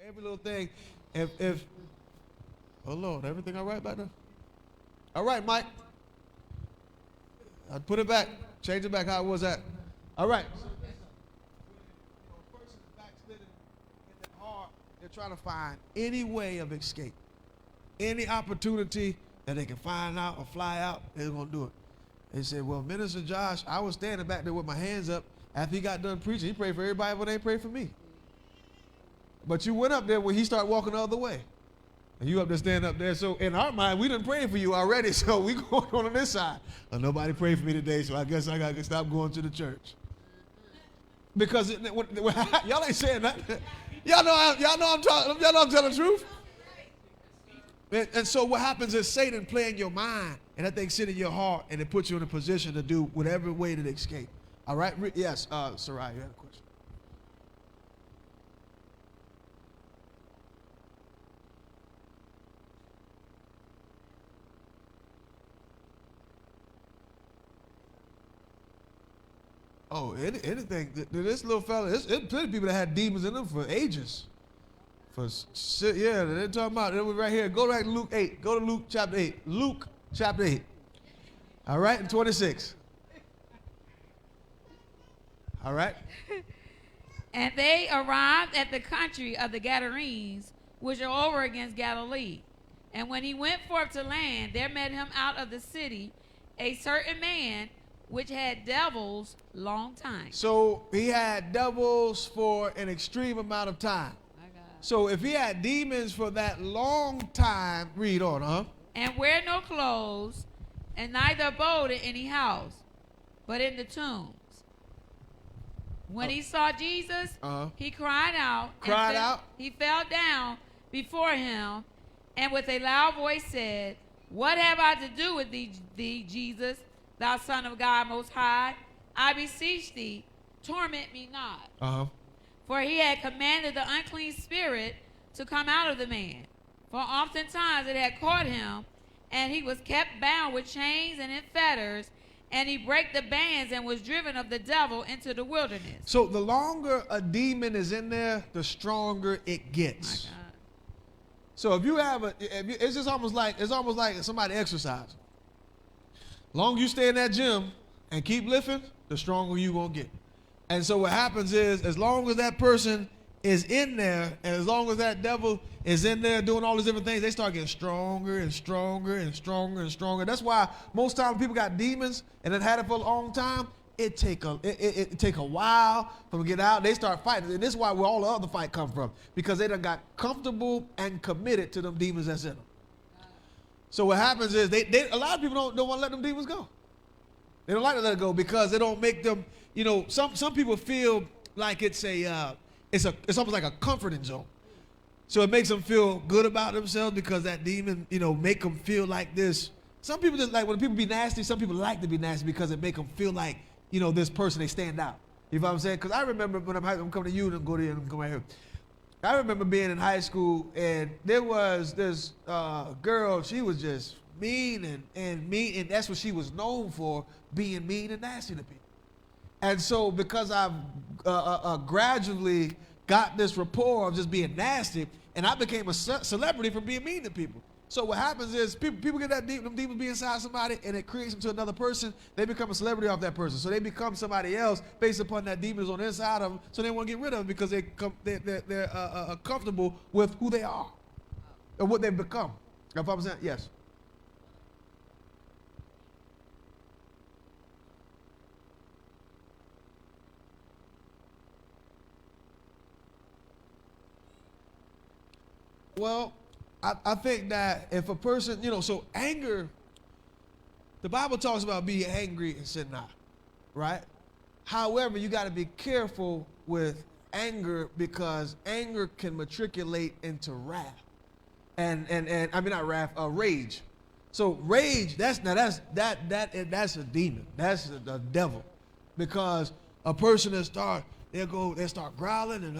Every little thing. If oh Lord, everything all right back there? All right, Mike. I put it back. Change it back how it was at. All right. So listen, when a person is backslidden in their heart, they're trying to find any way of escape. Any opportunity that they can find out or fly out, they're going to do it. They said, well, Minister Josh, I was standing back there with my hands up. After he got done preaching, he prayed for everybody, but they prayed for me. But you went up there when he started walking the other way. And you up there standing up there. So in our mind, we done prayed for you already, so we going on this side. Well, nobody prayed for me today, so I guess I got to stop going to the church. Because y'all ain't saying that. Y'all know I'm telling the truth. And so what happens is Satan play in your mind, and that thing sit in your heart, and it puts you in a position to do whatever way to escape. All right? Yes, Sarai, you had a question. Oh, anything. This little fella, there's plenty of people that had demons in them for ages. They're talking about it was right here. Go back to Luke 8. Go to Luke chapter 8. Luke chapter 8. All right, and 26. All right. And they arrived at the country of the Gadarenes, which are over against Galilee. And when he went forth to land, there met him out of the city a certain man which had devils long time. So he had devils for an extreme amount of time. So if he had demons for that long time, read on, huh? And wear no clothes, and neither abode in any house, but in the tombs. When he saw Jesus, he cried out. He fell down before him, and with a loud voice said, What have I to do with thee, Jesus, thou Son of God Most High? I beseech thee, torment me not. For he had commanded the unclean spirit to come out of the man. For oftentimes it had caught him, and he was kept bound with chains and in fetters, and he brake the bands and was driven of the devil into the wilderness. So the longer a demon is in there, the stronger it gets. My God. So if you have it's just almost like somebody exercising. Long you stay in that gym and keep lifting, the stronger you gonna get. And so what happens is, as long as that person is in there, and as long as that devil is in there doing all these different things, they start getting stronger and stronger and stronger and stronger. That's why most times people got demons and then had it for a long time. It take a while for them to get out. They start fighting, and this is why where all the other fight come from, because they done got comfortable and committed to them demons that's in them. So what happens is a lot of people don't want to let them demons go. They don't like to let it go because they don't make them. You know, some people feel like it's almost like a comforting zone. So it makes them feel good about themselves because that demon, make them feel like this. Some people just like when people be nasty. Some people like to be nasty because it make them feel like, this person, they stand out. You know what I'm saying? Because I remember when I'm coming to you and go to you and come right here. I remember being in high school and there was this girl. She was just mean and mean, and that's what she was known for, being mean and nasty to people. And so because I've gradually got this rapport of just being nasty, and I became a celebrity for being mean to people. So what happens is people get them demons be inside somebody, and it creates them to another person. They become a celebrity off that person. So they become somebody else based upon that demon is on the inside of them. So they want to get rid of them because they're comfortable with who they are or what they've become. If I'm saying yes. Well, I think that if a person, so anger, the Bible talks about being angry and sin not, right? However, you got to be careful with anger because anger can matriculate into wrath, and I mean not wrath, rage. So rage, that's a demon, that's the devil, because a person that starts. They start growling and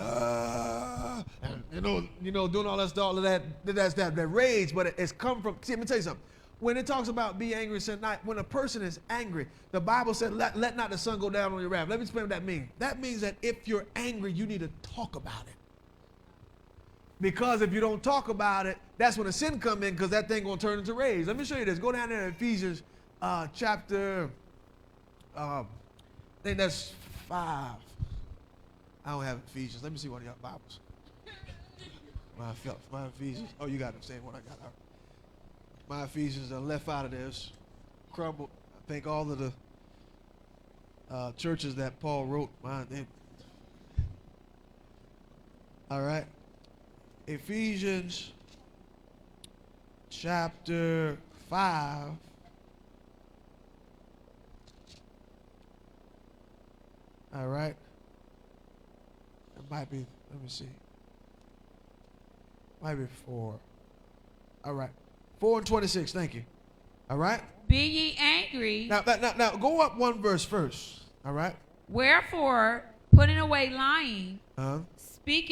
doing all that that's that rage, but it's come from. See, let me tell you something. When it talks about be angry and sin not, when a person is angry, the Bible said, let not the sun go down on your wrath. Let me explain what that means. That means that if you're angry, you need to talk about it. Because if you don't talk about it, that's when the sin come in, because that thing going to turn into rage. Let me show you this. Go down there to Ephesians chapter, I think that's 5. I don't have Ephesians. Let me see one of y'all Bibles. My Ephesians. Oh, you got the same one I got. My Ephesians are left out of this. Crumbled. I think all of the churches that Paul wrote. All right. Ephesians chapter 5. All right. It might be, let me see. Might be 4. All right. 4 and 26, thank you. All right. Be ye angry. Now, go up one verse first. All right. Wherefore, putting away lying, speak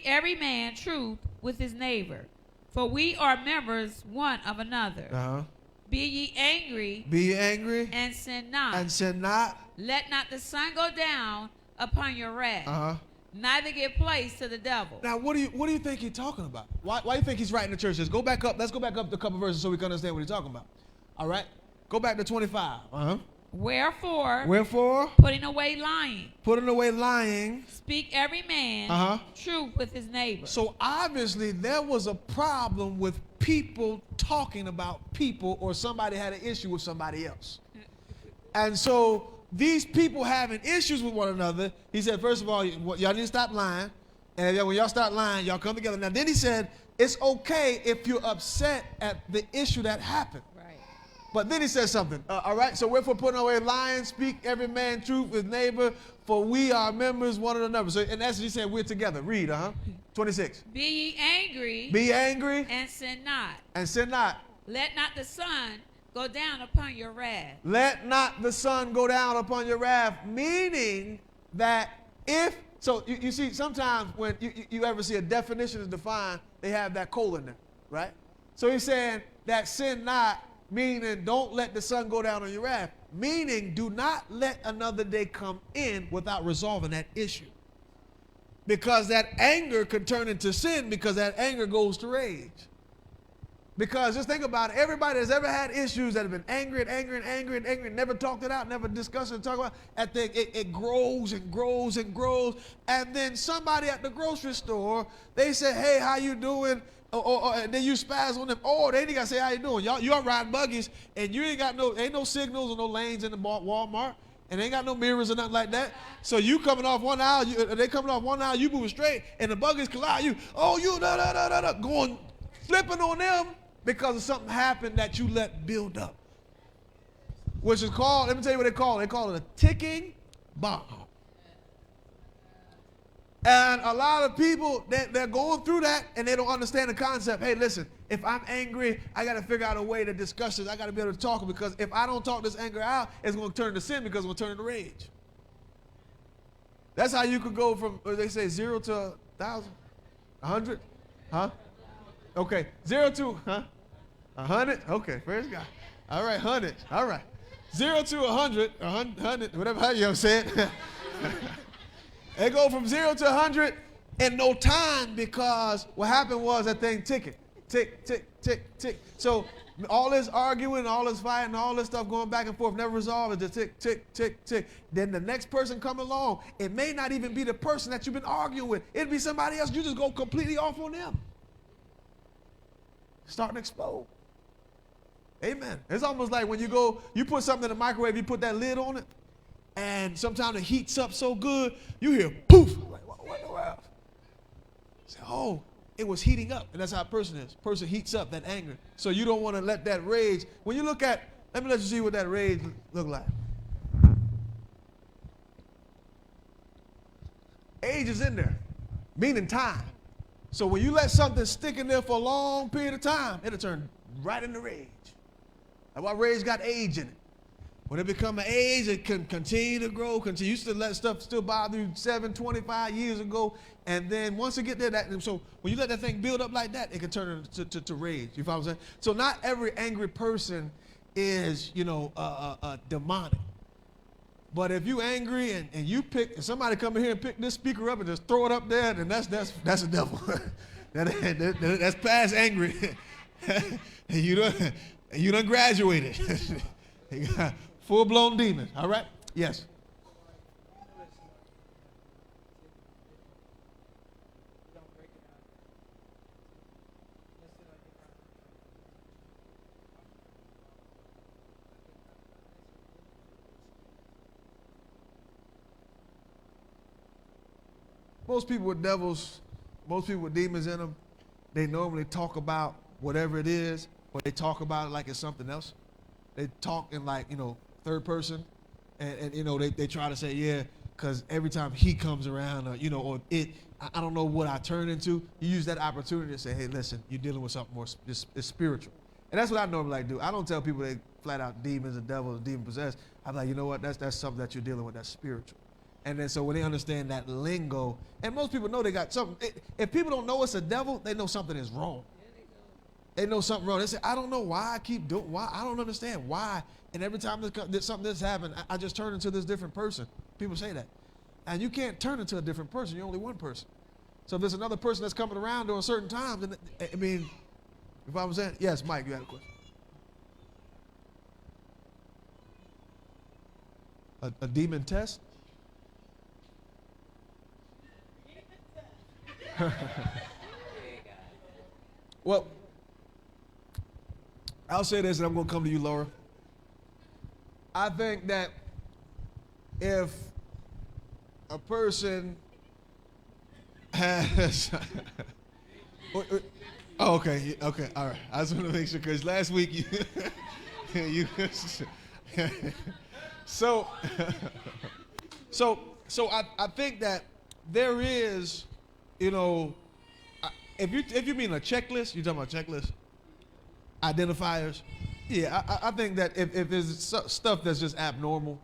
every man truth with his neighbor, for we are members one of another. Be ye angry. Be ye angry. And sin not. And sin not. Let not the sun go down upon your wrath. Neither give place to the devil. Now, what do you think he's talking about? Why do you think he's writing the church? Let's go back up a couple verses so we can understand what he's talking about. All right? Go back to 25. Wherefore, putting away lying, speak every man truth with his neighbor. So obviously there was a problem with people talking about people, or somebody had an issue with somebody else. And so these people having issues with one another, he said, first of all, y'all need to stop lying. And when y'all start lying, y'all come together. Now, then he said, it's okay if you're upset at the issue that happened. Right. But then he says something. All right, so wherefore putting away lying, speak every man truth with neighbor, for we are members one of another. So in essence, he said we're together. Read, 26. Be ye angry. Be angry. And sin not. And sin not. Let not the sun go down upon your wrath. Let not the sun go down upon your wrath, meaning that if, so you see, sometimes when you ever see a definition is defined, they have that colon there, right? So he's saying that sin not, meaning don't let the sun go down on your wrath, meaning do not let another day come in without resolving that issue. Because that anger could turn into sin, because that anger goes to rage. Because just think about it, everybody that's ever had issues that have been angry, never talked it out, never discussed it and talked about it, it grows and grows and grows. And then somebody at the grocery store, they say, hey, how you doing? And then you spaz on them. Oh, they ain't got to say how you doing. Y'all riding buggies, and you ain't no signals or no lanes in the Walmart, and they ain't got no mirrors or nothing like that. So you coming off one aisle, they coming off one aisle, you moving straight, and the buggies collide. Going flipping on them. Because of something happened that you let build up. Which is called, let me tell you what they call it. They call it a ticking bomb. And a lot of people, they're going through that and they don't understand the concept. Hey, listen, if I'm angry, I got to figure out a way to discuss this. I got to be able to talk, because if I don't talk this anger out, it's going to turn to sin, because it's going to turn into rage. That's how you could go from, they say, 0 to 1,000, 100, Okay, 0 to, 100? Okay, praise God. All right, 100. All right. 0 to 100, 100, whatever, how you say it. They go from 0 to 100 in no time, because what happened was that thing ticking. Tick, tick, tick, tick. So all this arguing, all this fighting, all this stuff going back and forth, never resolved. It's just tick, tick, tick, tick. Then the next person come along, it may not even be the person that you've been arguing with. It'd be somebody else. You just go completely off on them. Starting to explode. Amen. It's almost like when you put something in the microwave, you put that lid on it, and sometimes it heats up so good, you hear poof. Like, what the hell? Say, oh, it was heating up. And that's how a person is. Person heats up, that anger. So you don't want to let that rage. When you look at, let me let you see what that rage look like. Age is in there, meaning time. So when you let something stick in there for a long period of time, it'll turn right into rage. That's why rage got age in it. When it become an age, it can continue to grow. You used to let stuff still bother you 25 years ago, and then once it get there, so when you let that thing build up like that, it can turn to rage. You follow what I'm saying? So not every angry person is, demonic. But if you angry and you pick, and somebody come in here and pick this speaker up and just throw it up there, then that's a devil. That's past angry. And you done graduated. You got full-blown demon. All right? Yes. Most people with devils, most people with demons in them, they normally talk about whatever it is, or they talk about it like it's something else. They talk in like, third person, and they try to say, yeah, because every time he comes around, or it, I don't know what I turn into. You use that opportunity to say, hey, listen, you're dealing with something more it's spiritual. And that's what I normally like to do. I don't tell people they flat out demons or devils or demon possessed. I'm like, you know what, that's something that you're dealing with, that's spiritual. And then so when they understand that lingo, and most people know they got something. If people don't know it's a devil, they know something is wrong. They know something wrong. They say, I don't know why I keep doing, why, I don't understand why. And every time something that's happened, I just turn into this different person. People say that. And you can't turn into a different person. You're only one person. So if there's another person that's coming around during certain times, then, I mean, if I'm saying, yes, Mike, you had a question. A demon test? Well, I'll say this, and I'm going to come to you, Laura. I think that if a person has oh, okay, all right. I just want to make sure, because last week you so I think that there is, if you mean a checklist, you're talking about checklist, identifiers. Yeah, I think that if there's stuff that's just abnormal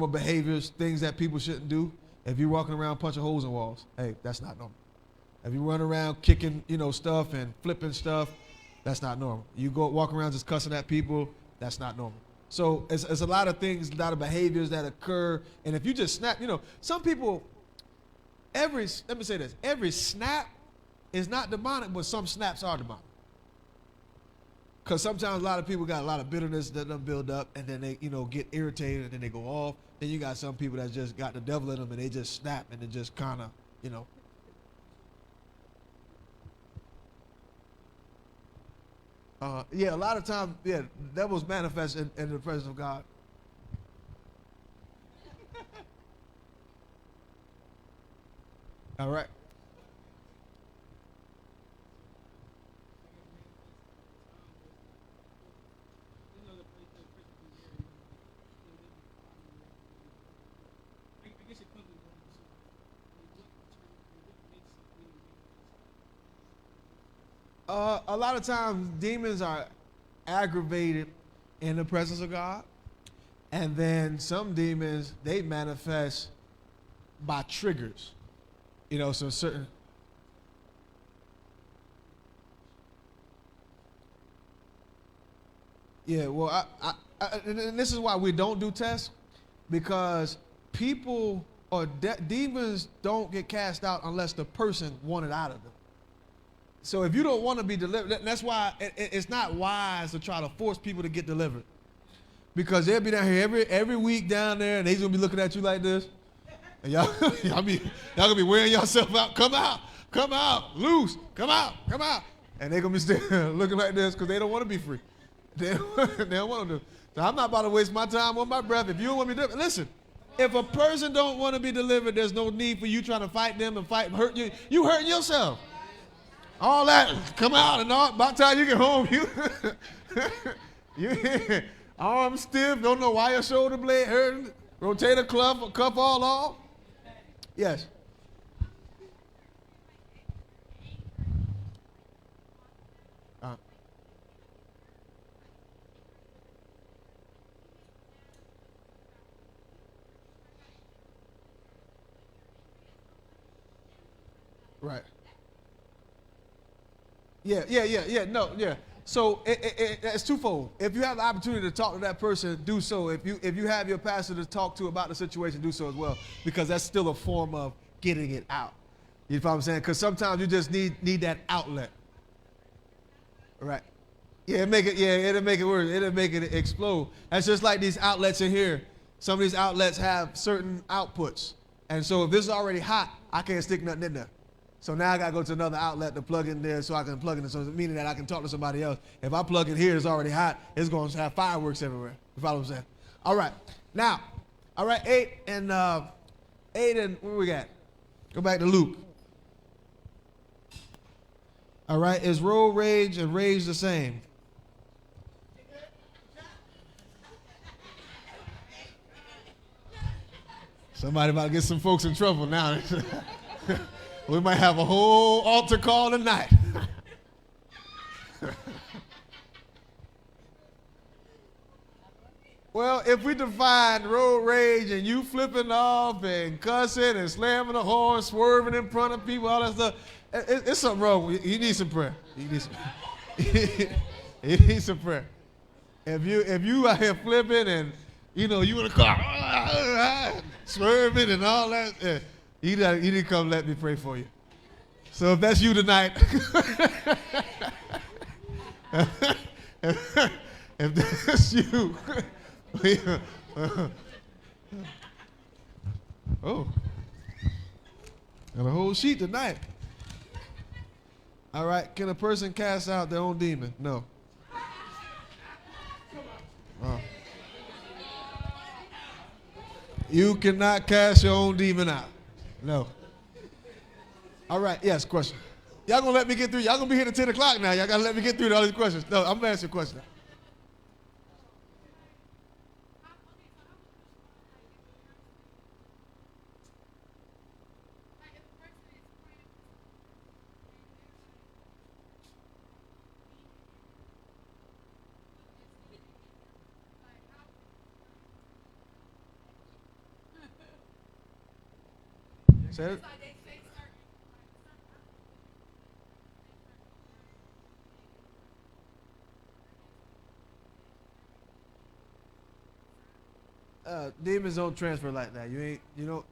behaviors, things that people shouldn't do. If you're walking around punching holes in walls, hey, that's not normal. If you run around kicking, stuff and flipping stuff, that's not normal. You go walk around just cussing at people, that's not normal. So it's a lot of things, a lot of behaviors that occur. And if you just snap, some people, let me say this, every snap is not demonic, but some snaps are demonic. Because sometimes a lot of people got a lot of bitterness that them build up, and then they, get irritated, and then they go off. Then you got some people that just got the devil in them, and they just snap, and they just kind of, yeah, a lot of times, yeah, devils manifest in the presence of God. All right. A lot of times demons are aggravated in the presence of God, and then some demons, they manifest by triggers, so certain. Yeah, well, and this is why we don't do tests, because people or demons don't get cast out unless the person wanted out of them. So if you don't want to be delivered, that's why it's not wise to try to force people to get delivered. Because they'll be down here every week down there, and they's going to be looking at you like this. And y'all going to be wearing yourself out. Come out, loose, come out. And they're going to be looking like this because they don't want to be free. They don't want to do. So I'm not about to waste my time on my breath. If you don't want me to, listen, if a person don't want to be delivered, there's no need for you trying to fight them and hurt you. You hurting yourself. All that, come out and all, by the time you get home, you arm stiff, don't know why your shoulder blade hurting, rotator cuff all off. Yes. Right. Yeah. No, yeah. So it's twofold. If you have the opportunity to talk to that person, do so. If you have your pastor to talk to about the situation, do so as well, because that's still a form of getting it out. You know what I'm saying? Because sometimes you just need that outlet. Right. Yeah, it'll make it worse. It'll make it explode. That's just like these outlets in here. Some of these outlets have certain outputs. And so if this is already hot, I can't stick nothing in there. So now I got to go to another outlet to plug in there so I can plug in. So meaning that I can talk to somebody else. If I plug in here, it's already hot. It's going to have fireworks everywhere. You follow what I'm saying? All right. Now, 8 and where we got? Go back to Luke. All right. Is road rage and rage the same? Somebody about to get some folks in trouble now. We might have a whole altar call tonight. Well, if we define road rage and you flipping off and cussing and slamming the horn, swerving in front of people, all that stuff, it's something wrong. You need some prayer. You need some prayer. If you out here flipping and you in the car swerving and all that, you need to come let me pray for you. So if that's you tonight, if that's you, oh, got a whole sheet tonight. All right, can a person cast out their own demon? No. You cannot cast your own demon out. No. All right, yes, question. Y'all gonna let me get through? Y'all gonna be here till 10 o'clock now. Y'all gotta let me get through all these questions. No, I'm gonna ask you a question. Say it. Demons don't transfer like that. No.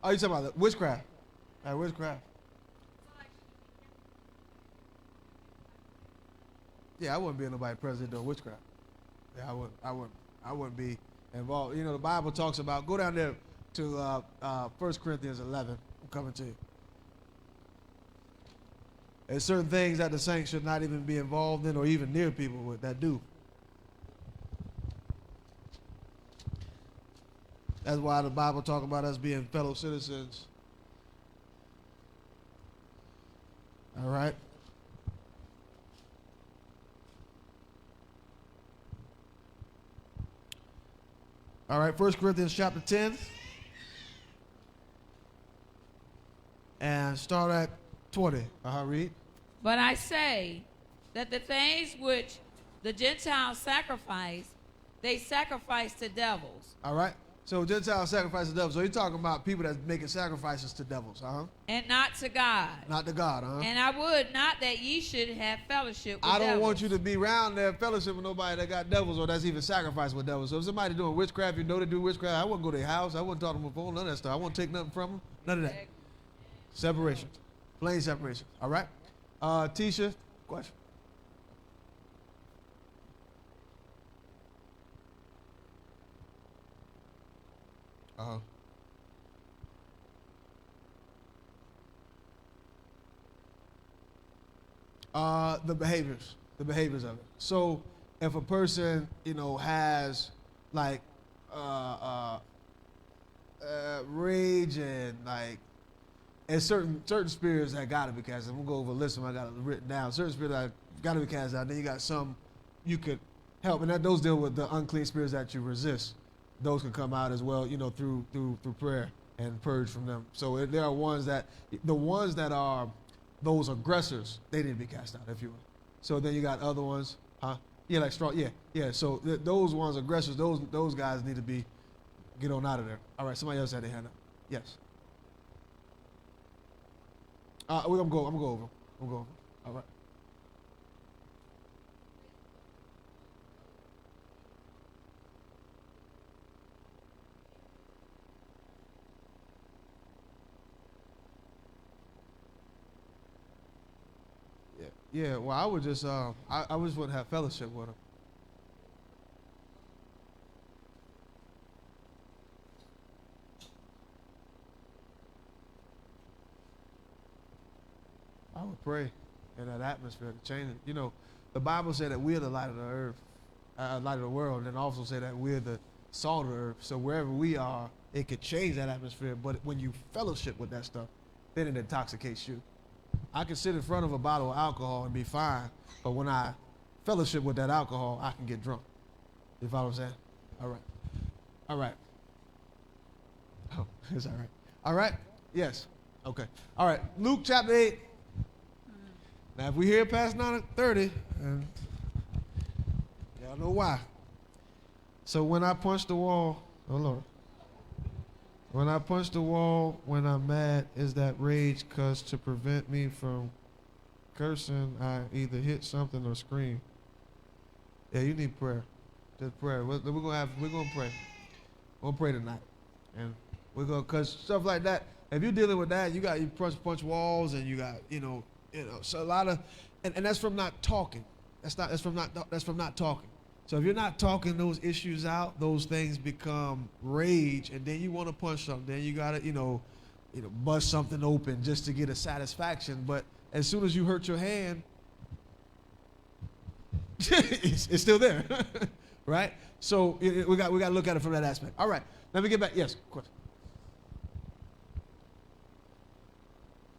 Oh, you talking about witchcraft? Witchcraft. Yeah, I wouldn't be nobody president doing witchcraft. Yeah, I wouldn't be involved. The Bible talks about, go down there to 1 Corinthians 11. I'm coming to you. There's certain things that the saints should not even be involved in or even near people with that do. That's why the Bible talks about us being fellow citizens. All right. All right, 1 Corinthians chapter 10. And start at 20. Read. But I say that the things which the Gentiles sacrifice, they sacrifice to devils. All right. So Gentiles sacrifice to devils. So you're talking about people that's making sacrifices to devils, And not to God. Not to God, And I would not that ye should have fellowship with devils. I don't devils. want you to be around there fellowship with nobody that got devils or that's even sacrificed with devils. So if somebody doing witchcraft, they do witchcraft, I wouldn't go to their house. I wouldn't talk to them on the phone, none of that stuff. I wouldn't take nothing from them. None of that. Separation. Plain separation. All right. Tisha, question. The behaviors of it. So if a person, has like rage and like, and certain spirits that gotta be cast out. We'll go over a list of them. I got it written down. Certain spirits that gotta be cast out. Then you got some you could help, and those deal with the unclean spirits that you resist. Those can come out as well, through prayer and purge from them. So there are the ones that are those aggressors, they need to be cast out, if you will. So then you got other ones, Yeah, like strong, yeah. So those ones, aggressors, those guys need to get on out of there. All right, somebody else had their hand up. Yes. I'm gonna go over. All right. Yeah, well, I would just, I just wouldn't have fellowship with them. I would pray in that atmosphere to change it. You know, the Bible said that we're the light of the earth, light of the world, and also say that we're the salt of the earth. So wherever we are, it could change that atmosphere. But when you fellowship with that stuff, then it intoxicates you. I can sit in front of a bottle of alcohol and be fine, but when I fellowship with that alcohol, I can get drunk. You follow what I'm saying? All right. All right. Oh, it's all right. All right? Yes. Okay. All right. Luke chapter 8. Now, if we hear past 9:30, y'all know why. So when I punch the wall, oh Lord. When I punch the wall, when I'm mad, is that rage? Cause to prevent me from cursing, I either hit something or scream. Yeah, you need prayer. Just prayer. We're gonna pray. We'll pray tonight, and we're gonna, cause stuff like that. If you're dealing with that, you punch walls, and you got so a lot of, and that's from not talking. That's from not talking. So if you're not talking those issues out, those things become rage, and then you want to punch something. Then you gotta, bust something open just to get a satisfaction. But as soon as you hurt your hand, it's still there, right? So we got to look at it from that aspect. All right, let me get back. Yes, of course.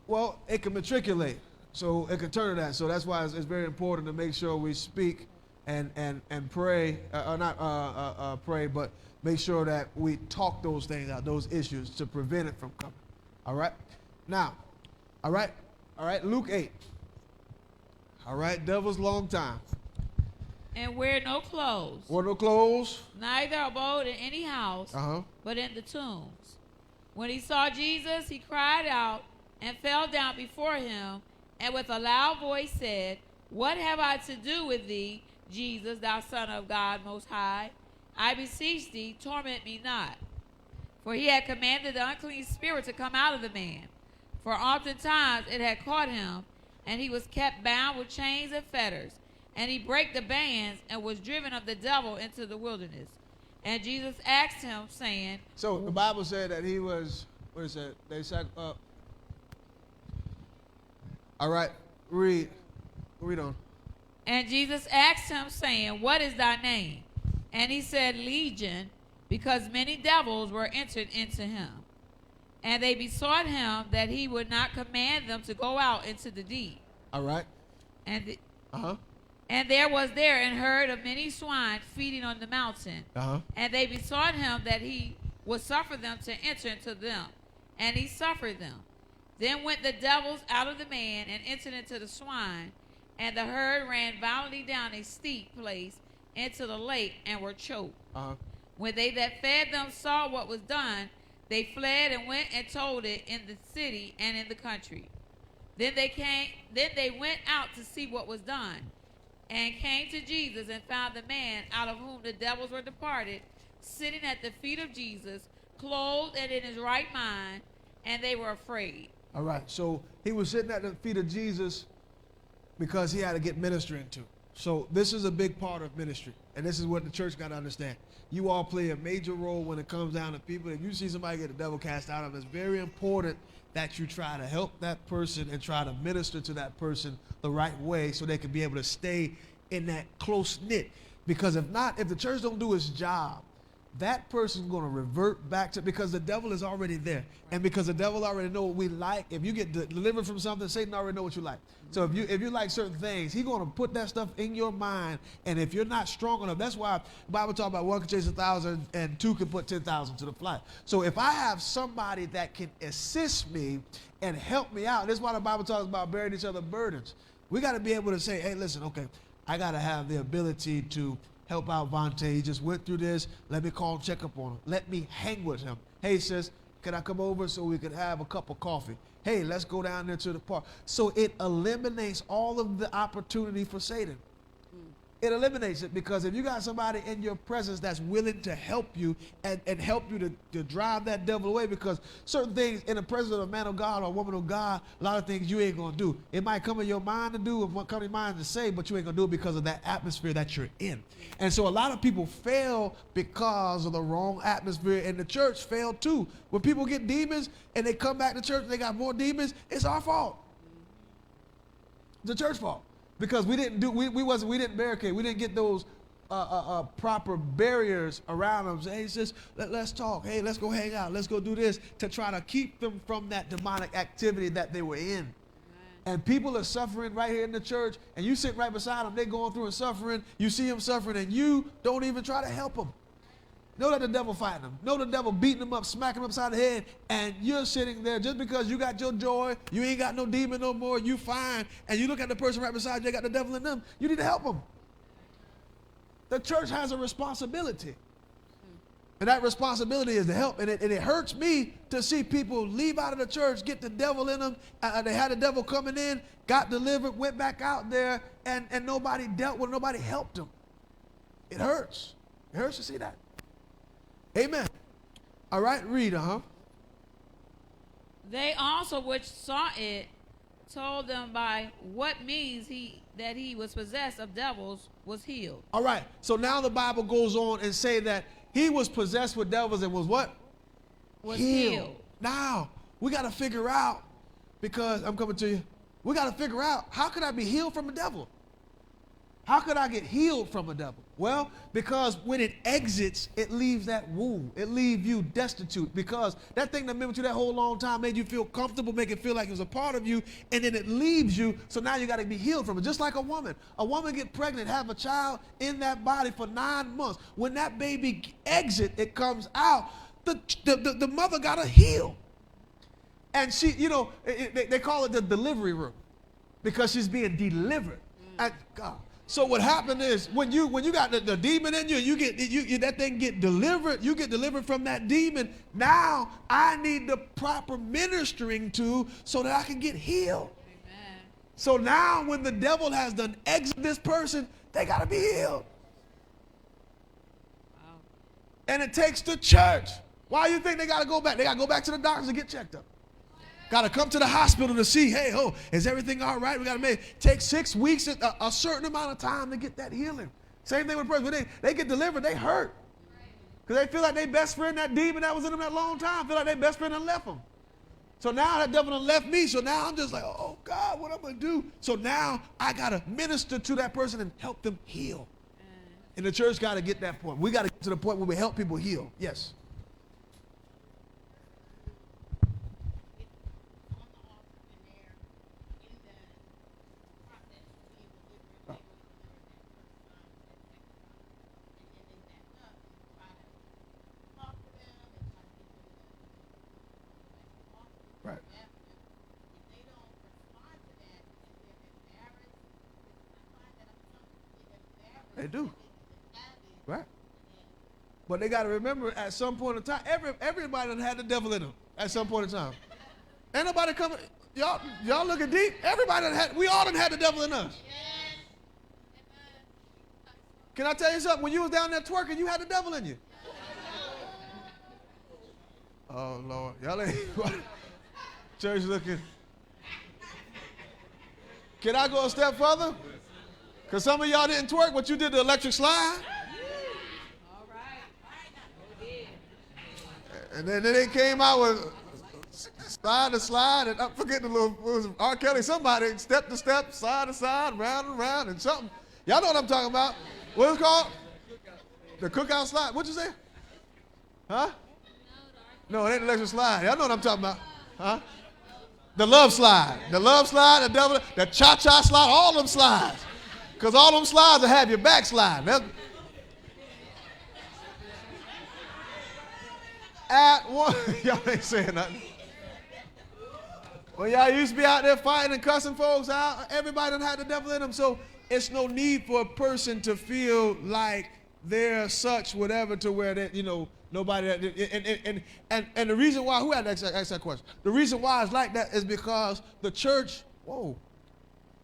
Well, it can matriculate, so it can turn to that. So that's why it's very important to make sure we speak and pray, or not pray, but make sure that we talk those things out, those issues, to prevent it from coming. All right? Now, all right, Luke 8. All right, devil's long time. And wear no clothes. Wear no clothes. Neither abode in any house, but in the tombs. When he saw Jesus, he cried out and fell down before him, and with a loud voice said, What have I to do with thee, Jesus, thou Son of God Most High? I beseech thee, torment me not. For he had commanded the unclean spirit to come out of the man. For oftentimes it had caught him, and he was kept bound with chains and fetters. And he brake the bands, and was driven of the devil into the wilderness. And Jesus asked him, saying... So the Bible said that he was, what is that? They said, all right, read on. And Jesus asked him, saying, What is thy name? And he said, Legion, because many devils were entered into him. And they besought him that he would not command them to go out into the deep. All right. And and there was there an herd of many swine feeding on the mountain. And they besought him that he would suffer them to enter into them. And he suffered them. Then went the devils out of the man and entered into the swine. And the herd ran violently down a steep place into the lake and were choked. When they that fed them saw what was done, they fled and went and told it in the city and in the country. Then they went out to see what was done, and came to Jesus and found the man out of whom the devils were departed, sitting at the feet of Jesus, clothed and in his right mind, and they were afraid. All right, so he was sitting at the feet of Jesus because he had to get ministered to. So this is a big part of ministry, and this is what the church got to understand. You all play a major role when it comes down to people. If you see somebody get the devil cast out of them, it's very important that you try to help that person and try to minister to that person the right way so they can be able to stay in that close knit. Because if not, if the church don't do its job, that person's going to revert back to, because the devil is already there. And because the devil already know what we like, if you get delivered from something, Satan already know what you like. So if you like certain things, he's going to put that stuff in your mind. And if you're not strong enough, that's why the Bible talks about one can chase 1,000 and two can put 10,000 to the flight. So if I have somebody that can assist me and help me out, this is why the Bible talks about bearing each other's burdens. We got to be able to say, hey, listen, okay, I got to have the ability to help out Vontae. He just went through this. Let me call and check up on him. Let me hang with him. Hey, sis, can I come over so we could have a cup of coffee? Hey, let's go down there to the park. So it eliminates all of the opportunity for Satan. it eliminates it, because if you got somebody in your presence that's willing to help you and help you to drive that devil away, because certain things in the presence of a man of God or a woman of God, a lot of things you ain't going to do. It might come in your mind to do, it might come in your mind to say, but you ain't going to do it because of that atmosphere that you're in. And so a lot of people fail because of the wrong atmosphere, and the church failed too. When people get demons and they come back to church and they got more demons, it's our fault. It's the church fault. Because we didn't barricade. We didn't get those proper barriers around them. Say, hey, sis, let's talk. Hey, let's go hang out. Let's go do this, to try to keep them from that demonic activity that they were in. And people are suffering right here in the church, and you sit right beside them. They're going through and suffering. You see them suffering, and you don't even try to help them. Know that the devil fighting them. Know the devil beating them up, smacking them upside the head, and you're sitting there just because you got your joy, you ain't got no demon no more, you fine, and you look at the person right beside you, they got the devil in them, you need to help them. The church has a responsibility. And that responsibility is to help. And it hurts me to see people leave out of the church, get the devil in them. They had the devil coming in, got delivered, went back out there, and nobody dealt with, nobody helped them. It hurts. It hurts to see that. Amen. All right, read, They also which saw it told them by what means that he was possessed of devils was healed. All right, so now the Bible goes on and say that he was possessed with devils and was what? Was healed. Now, we got to figure out, because I'm coming to you, we got to figure out, how could I be healed from a devil? How could I get healed from a devil? Well, because when it exits, it leaves that wound. It leaves you destitute, because that thing that been with you that whole long time made you feel comfortable, make it feel like it was a part of you, and then it leaves you, so now you got to be healed from it. Just like a woman. A woman get pregnant, have a child in that body for 9 months. When that baby exits, it comes out, the mother got to heal. And she, they call it the delivery room, because she's being delivered. And God. So what happened is, when you got the demon in you, that thing get delivered, you get delivered from that demon. Now I need the proper ministering to, so that I can get healed. Amen. So now when the devil has done exit this person, they got to be healed. Wow. And it takes the church. Why do you think they got to go back? They got to go back to the doctors and get checked up. Got to come to the hospital to see, hey, is everything all right? We got to take 6 weeks, a certain amount of time to get that healing. Same thing with a person. When they get delivered, they hurt. Because they feel like their best friend, that demon that was in them that long time, feel like their best friend done left them. So now that devil done left me, so now I'm just like, oh, God, what am I going to do? So now I got to minister to that person and help them heal. And the church got to get that point. We got to get to the point where we help people heal. Yes. They do. Right? But they got to remember, at some point in time, everybody done had the devil in them at some point in time. Ain't nobody coming. Y'all looking deep. We all done had the devil in us. Can I tell you something? When you was down there twerking, you had the devil in you. Oh, Lord. Y'all ain't church looking. Can I go a step further? Because some of y'all didn't twerk, but you did the electric slide. All right. And then they came out with slide to slide, and I forget the little, it was R. Kelly, somebody, step to step, side to side, round and round, and something. Y'all know what I'm talking about. What is it called? The cookout slide. What'd you say? Huh? No, it ain't the electric slide. Y'all know what I'm talking about. Huh? The love slide. The love slide, the devil, the cha-cha slide, all them slides. Because all them slides will have your backslide. At one, y'all ain't saying nothing. Well, y'all used to be out there fighting and cussing folks out. Everybody done had the devil in them. So it's no need for a person to feel like they're such whatever to where that, nobody, and the reason why, who had to ask that question? The reason why it's like that is because the church, whoa,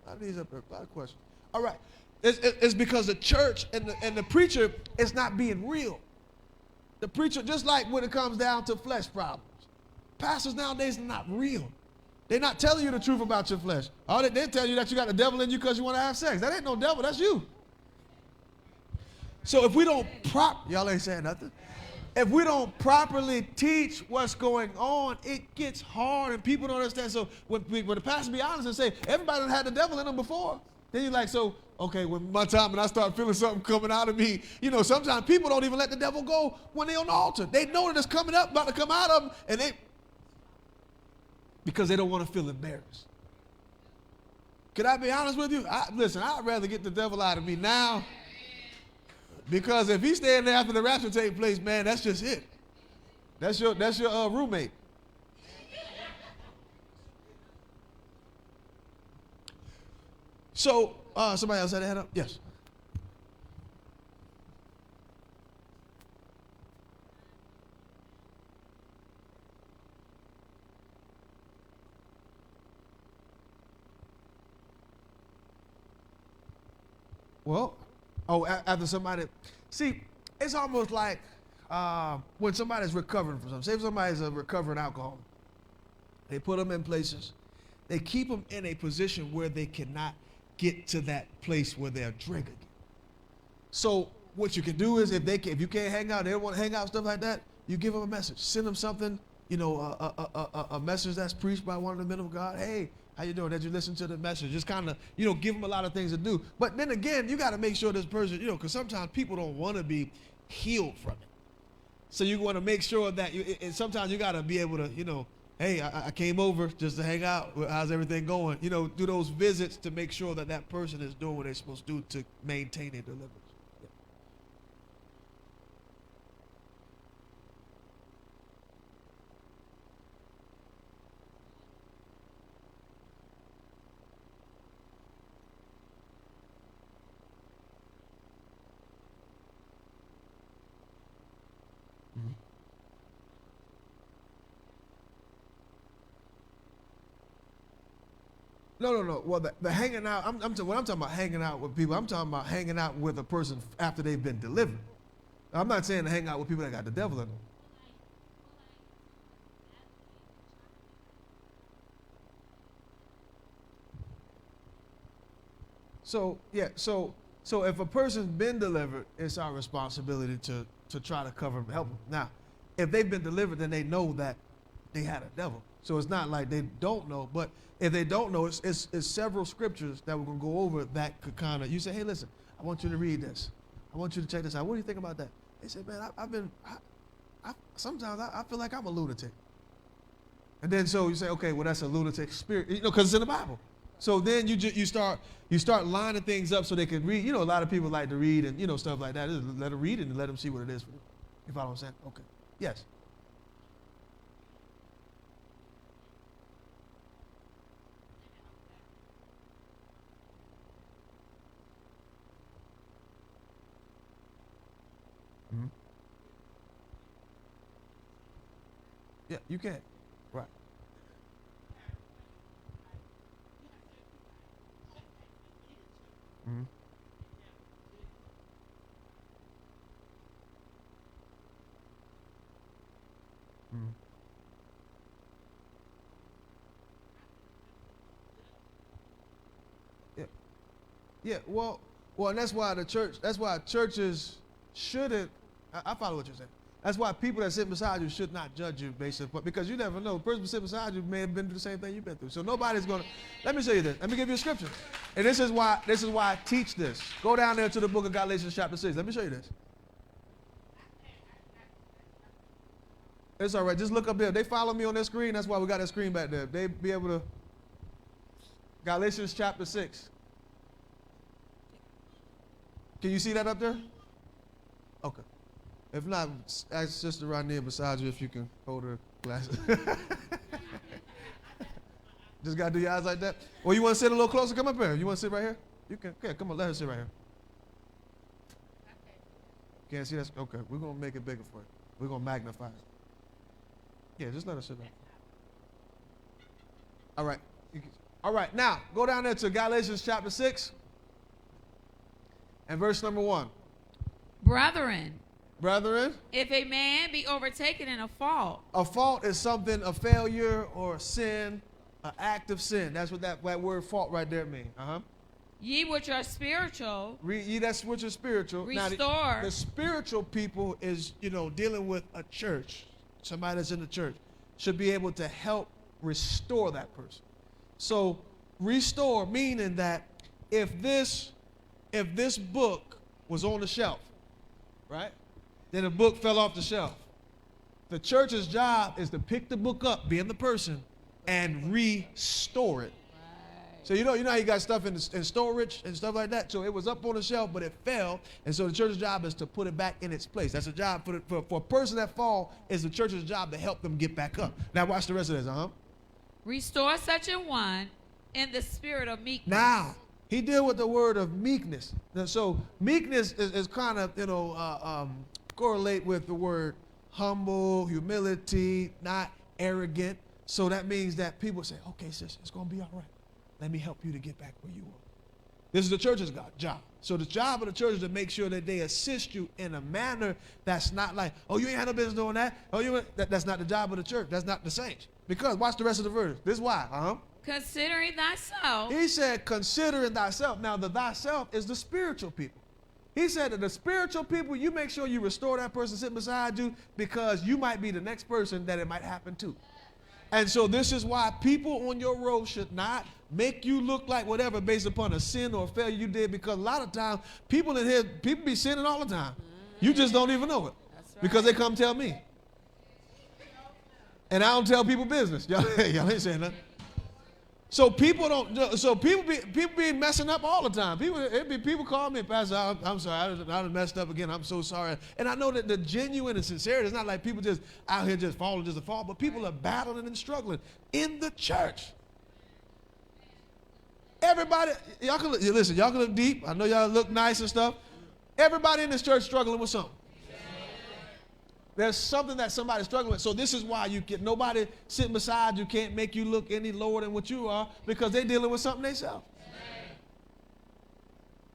I need a lot of questions. All right. It's because the church and the preacher is not being real. The preacher, just like when it comes down to flesh problems, pastors nowadays are not real. They're not telling you the truth about your flesh. All they tell you that you got the devil in you because you want to have sex. That ain't no devil, that's you. So if we don't y'all ain't saying nothing. If we don't properly teach what's going on, it gets hard and people don't understand. So when the pastor be honest and say, everybody done had the devil in them before, then you're like, so, okay, when my time and I start feeling something coming out of me, sometimes people don't even let the devil go when they're on the altar. They know that it's coming up, about to come out of them, because they don't want to feel embarrassed. Can I be honest with you? Listen, I'd rather get the devil out of me now, because if he's staying there after the rapture takes place, man, that's just it. That's your roommate. So, somebody else had a hand up? Yes. Well, after somebody, see, it's almost like when somebody's recovering from something. Say if somebody's a recovering alcoholic, they put them in places, they keep them in a position where they cannot get to that place where they're drinking. So what you can do is if you can't hang out, they don't want to hang out, stuff like that, you give them a message, send them something, a message that's preached by one of the men of God. Hey, how you doing? Did you listen to the message? Just kind of, give them a lot of things to do. But then again, you got to make sure this person, because sometimes people don't want to be healed from it. So you want to make sure that and sometimes you got to be able to, hey, I came over just to hang out. How's everything going? Do those visits to make sure that that person is doing what they're supposed to do to maintain their deliverance. No. Well, the hanging out, when I'm talking about hanging out with people, I'm talking about hanging out with a person after they've been delivered. I'm not saying to hang out with people that got the devil in them. So if a person's been delivered, it's our responsibility to try to cover them, help them. Now, if they've been delivered, then they know that they had a devil. So it's not like they don't know, but if they don't know, it's several scriptures that we're going to go over that could kind of, you say, hey, listen, I want you to read this. I want you to check this out. What do you think about that? They say, man, sometimes I feel like I'm a lunatic. And then so you say, okay, well, that's a lunatic spirit, because it's in the Bible. So then you start lining things up so they can read. A lot of people like to read and, stuff like that. Just let them read it and let them see what it is for them. You follow what I'm saying? Okay. Yes. Mm-hmm. Yeah, you can. Right. Mm-hmm. Mm-hmm. Yeah. Yeah. Well, and that's why churches shouldn't. I follow what you're saying. That's why people that sit beside you should not judge you because you never know. The person sitting beside you may have been through the same thing you've been through. So nobody's gonna. Let me show you this. Let me give you a scripture. And this is why I teach this. Go down there to the book of Galatians chapter 6. Let me show you this. It's all right. Just look up there. They follow me on their screen. That's why we got that screen back there. They be able to. Galatians chapter 6. Can you see that up there? Okay. If not, ask Sister Rodney beside you if you can hold her glasses. Just gotta do your eyes like that. Or you want to sit a little closer? Come up here. You want to sit right here? You can. Okay, come on. Let her sit right here. Can't see that? Okay. We're gonna make it bigger for you. We're gonna magnify it. Yeah, just let her sit there. All right. All right. Now go down there to Galatians chapter 6. And verse number 1. Brethren, if a man be overtaken in a fault. A fault is something, a failure or a sin, an act of sin. That's what that word fault right there means. Ye which are spiritual. Ye that's which are spiritual. Restore. Now, the spiritual people is, dealing with a church. Somebody that's in the church should be able to help restore that person. So restore meaning that if this book was on the shelf, right? Then the book fell off the shelf. The church's job is to pick the book up, being the person, and restore it. So you know how you got stuff in storage and stuff like that. So it was up on the shelf, but it fell, and so the church's job is to put it back in its place. That's a job for a person that fall. Is the church's job to help them get back up. Now watch the rest of this. Restore such a one in the spirit of meekness. Now he deal with the word of meekness. So meekness is kind of correlate with the word humble, humility, not arrogant. So that means that people say, okay, sis, it's going to be all right. Let me help you to get back where you were. This is the church's job. So the job of the church is to make sure that they assist you in a manner that's not like, oh, you ain't had no business doing that. Oh, that's not the job of the church. That's not the saints. Because watch the rest of the verse. This is why. Considering thyself. He said, considering thyself. Now, the thyself is the spiritual people. He said that the spiritual people, you make sure you restore that person sitting beside you because you might be the next person that it might happen to. And so this is why people on your road should not make you look like whatever based upon a sin or a failure you did, because a lot of times people in here, people be sinning all the time. You just don't even know it. That's right. Because they come tell me. And I don't tell people business. Y'all ain't saying nothing. So people be messing up all the time. People call me, Pastor, I'm sorry, I done messed up again. I'm so sorry. And I know that the genuine and sincerity, it's not like people just out here just falling just to fall, but people are battling and struggling in the church. Everybody, y'all can look deep. I know y'all look nice and stuff. Everybody in this church struggling with something. There's something that somebody's struggling with. So this is why nobody sitting beside you can't make you look any lower than what you are, because they're dealing with something themselves.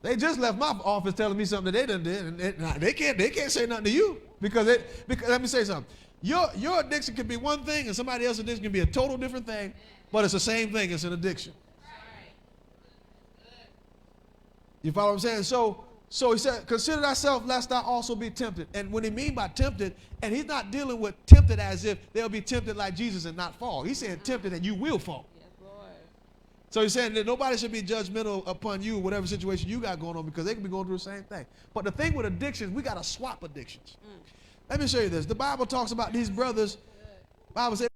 They just left my office telling me something that they done did, and they can't say nothing to you because let me say something. Your addiction can be one thing, and somebody else's addiction can be a total different thing, but it's the same thing. It's an addiction. You follow what I'm saying? So he said, consider thyself lest thou also be tempted. And what he mean by tempted, and he's not dealing with tempted as if they'll be tempted like Jesus and not fall. He's saying tempted and you will fall. Yes, Lord. So he's saying that nobody should be judgmental upon you, whatever situation you got going on, because they can be going through the same thing. But the thing with addictions, we got to swap addictions. Let me show you this. The Bible talks about these brothers. The Bible says